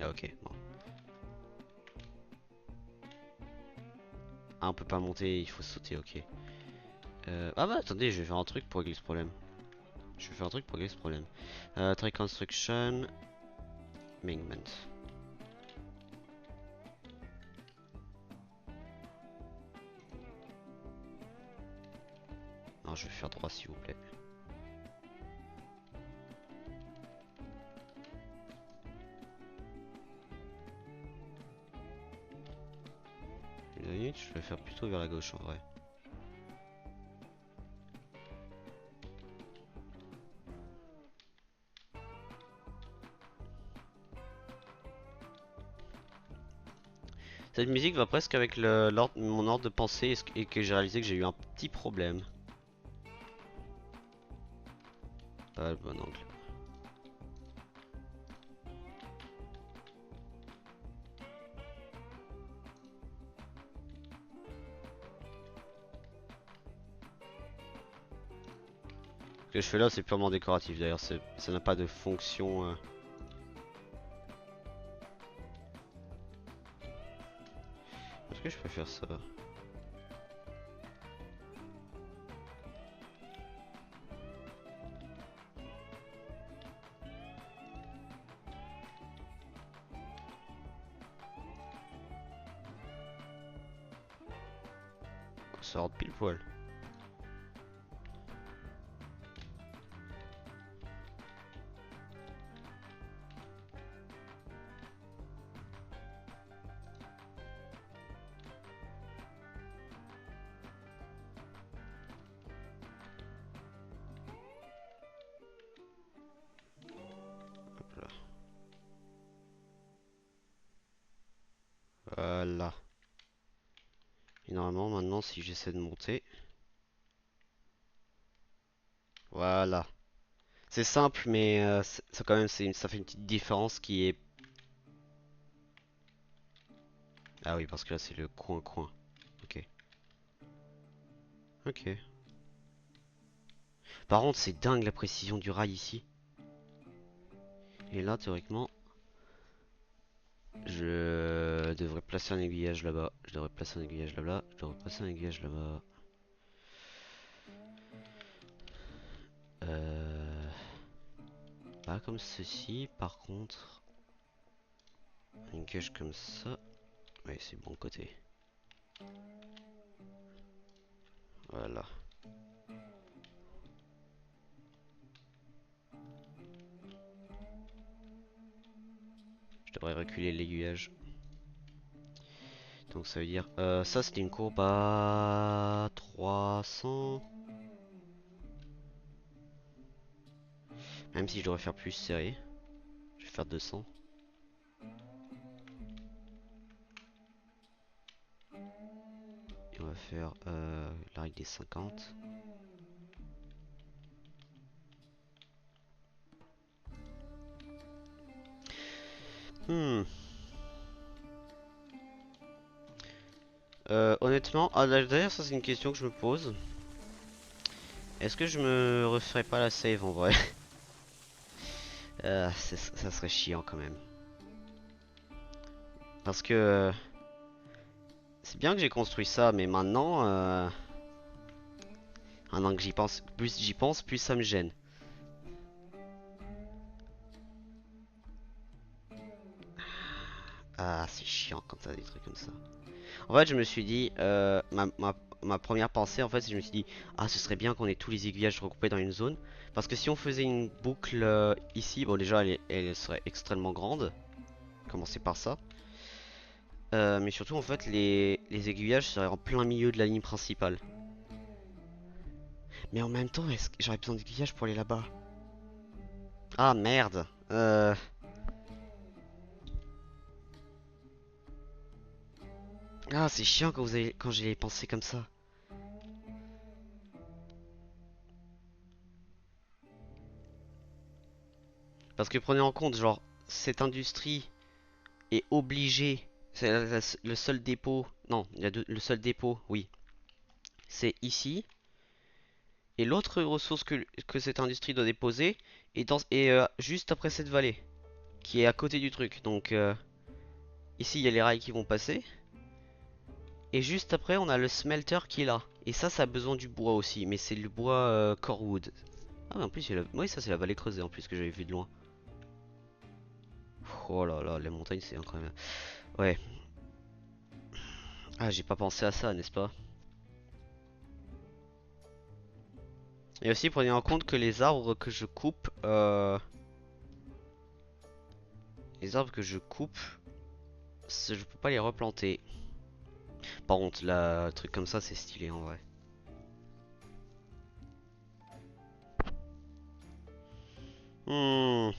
Ah, ok. Bon. Ah, on peut pas monter, il faut sauter, ok. Ah bah attendez, je vais faire un truc pour régler ce problème. Je vais faire un truc pour régler ce problème. Try construction. Mingment. Non, je vais faire 3 s'il vous plaît. Je vais faire plutôt vers la gauche en vrai. Cette musique va presque avec mon ordre de pensée et que j'ai réalisé que j'ai eu un petit problème. Pas le bon angle. Ce que je fais là c'est purement décoratif d'ailleurs, ça n'a pas de fonction. Est-ce que je peux faire ça? Ça rentre pile poil. Hop là. Voilà. Et normalement maintenant si j'essaie de monter. Voilà. C'est simple mais ça quand même ça fait une petite différence qui est... Ah oui parce que là c'est le coin. Ok. Ok. Par contre c'est dingue la précision du rail ici. Et là théoriquement je devrais placer un aiguillage là-bas. Je devrais placer un aiguillage là-bas. Je devrais placer un aiguillage là-bas. Pas comme ceci. Par contre, un aiguillage comme ça. Ouais, c'est bon côté. Voilà. Je devrais reculer l'aiguillage. Donc ça veut dire... ça c'était une courbe à 300. Même si je devrais faire plus serré. Je vais faire 200. Et on va faire la règle des 50. Hmm. Honnêtement, d'ailleurs ça c'est une question que je me pose. Est-ce que je me referais pas la save en vrai? Ça serait chiant quand même. Parce que c'est bien que j'ai construit ça, mais maintenant que j'y pense, plus ça me gêne. Ah, c'est chiant quand t'as des trucs comme ça. En fait, je me suis dit, ma première pensée, en fait, c'est que je me suis dit, ah, ce serait bien qu'on ait tous les aiguillages regroupés dans une zone. Parce que si on faisait une boucle ici, bon, déjà, elle serait extrêmement grande. Commencer par ça. Mais surtout, en fait, les aiguillages seraient en plein milieu de la ligne principale. Mais en même temps, est-ce que j'aurais besoin d'aiguillages pour aller là-bas? Ah, merde. Ah, c'est chiant quand j'ai pensé comme ça. Parce que prenez en compte, genre, cette industrie est obligée. C'est le seul dépôt. Non, le seul dépôt, oui. C'est ici. Et l'autre ressource que cette industrie doit déposer est juste après cette vallée. Qui est à côté du truc. Donc, ici, il y a les rails qui vont passer. Et juste après, on a le smelter qui est là. Et ça a besoin du bois aussi. Mais c'est le bois Corewood. Ah, en plus, oui, ça, c'est la vallée creusée en plus que j'avais vu de loin. Oh là là, les montagnes, c'est incroyable. Ouais. Ah, j'ai pas pensé à ça, n'est-ce pas? Et aussi, prenez en compte que les arbres que je coupe, je peux pas les replanter. Par contre, là, un truc comme ça, c'est stylé en vrai. Hmm.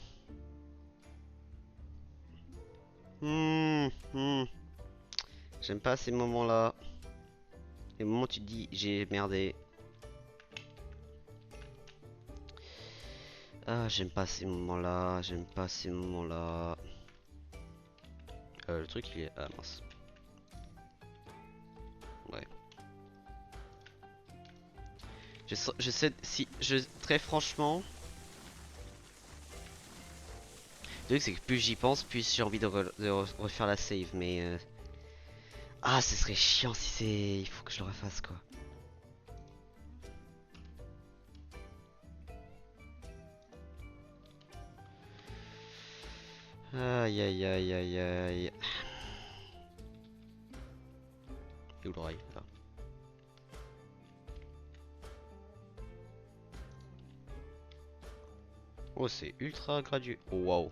Hmm. Hmm. J'aime pas ces moments-là. Les moments où tu te dis, j'ai merdé. Ah, j'aime pas ces moments-là. J'aime pas ces moments-là. Le truc, il est... Ah, mince. Ouais. Je sais, si... très franchement... Le truc, c'est que plus j'y pense, plus j'ai envie de refaire la save, mais... Ah, ce serait chiant si c'est... Il faut que je le refasse, quoi. Aïe, aïe, aïe, aïe, aïe. Et où l'oreille, là. Oh, c'est ultra gradué. Oh, waouh.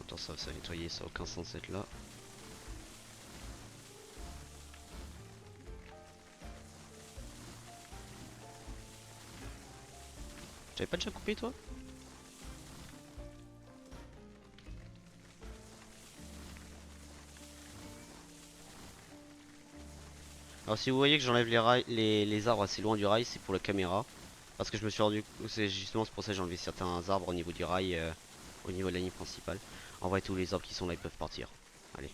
Attends, ça va nettoyer, ça a aucun sens d'être là. J'avais pas déjà coupé, toi? Alors si vous voyez que j'enlève les arbres assez loin du rail, c'est pour la caméra. Parce que je me suis rendu... C'est justement pour ça que j'ai enlevé certains arbres au niveau du rail, au niveau de la ligne principale. En vrai, tous les arbres qui sont là, ils peuvent partir. Allez.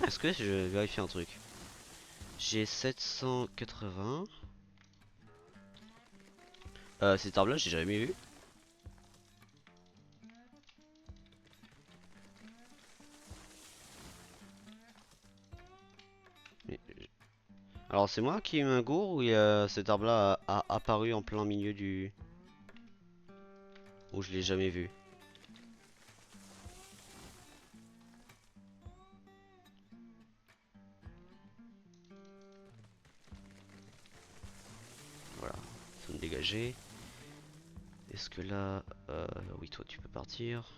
Est-ce que je vérifie un truc? J'ai 780. Cet arbre là, j'ai jamais vu. Mais- Alors c'est moi qui ai eu un gour ou cet arbre là a apparu en plein milieu du... Où je l'ai jamais vu. dégager. Est-ce que là... oui, toi tu peux partir.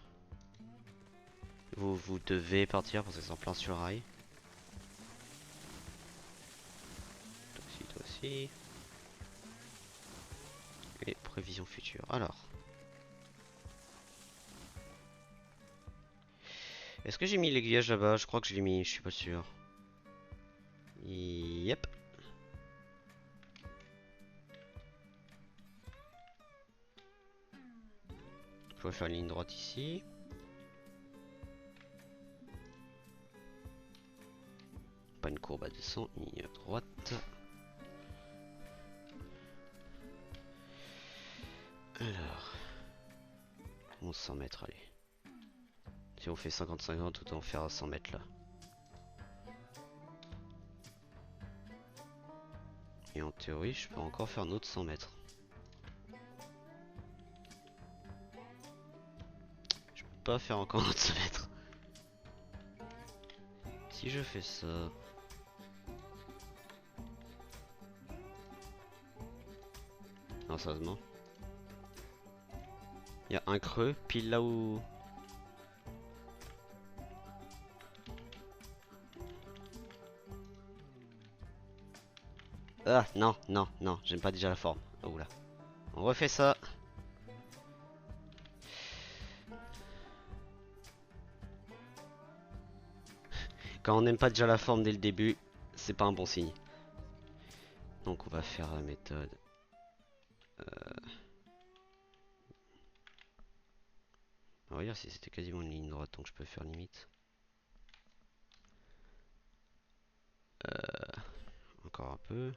Vous devez partir parce que c'est en plein sur le rail. Toi aussi. Et prévision future. Alors. Est-ce que j'ai mis l'aiguillage là-bas? Je crois que je l'ai mis, je suis pas sûr. Yep. Je vais faire une ligne droite ici. Pas une courbe à 200, une ligne droite. Alors. 1100 mètres, allez. Si on fait 50-50, autant faire à 100 mètres là. Et en théorie, je peux encore faire un autre 100 mètres. Je peux pas faire encore un autre 100 mètres. Si je fais ça... Non, sérieusement. Il y a un creux, pile là où... Ah, non, non, non, j'aime pas déjà la forme. Oh là. On refait ça. Quand on n'aime pas déjà la forme dès le début, c'est pas un bon signe. Donc on va faire la méthode. On va dire si c'était quasiment une ligne droite, donc je peux faire limite. Encore un peu.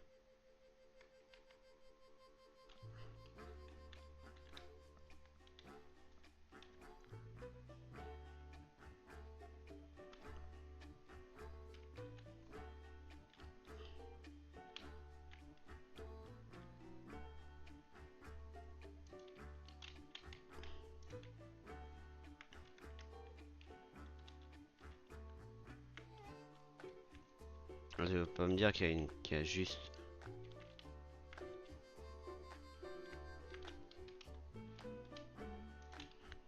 Je veux pas me dire qu'il y a juste...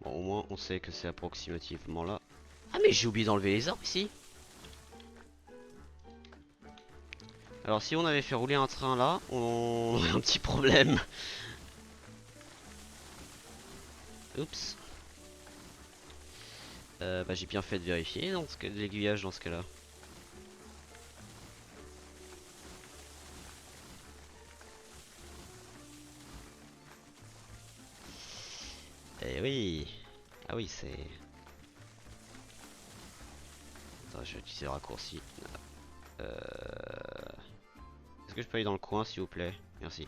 Bon, au moins on sait que c'est approximativement là. Ah mais j'ai oublié d'enlever les arbres ici. Alors si on avait fait rouler un train là, on aurait un petit problème. Oups. Bah j'ai bien fait de vérifier dans ce cas de l'aiguillage dans ce cas là. Eh oui. Ah oui c'est... Attends, je vais utiliser le raccourci. Est-ce que je peux aller dans le coin s'il vous plaît? Merci.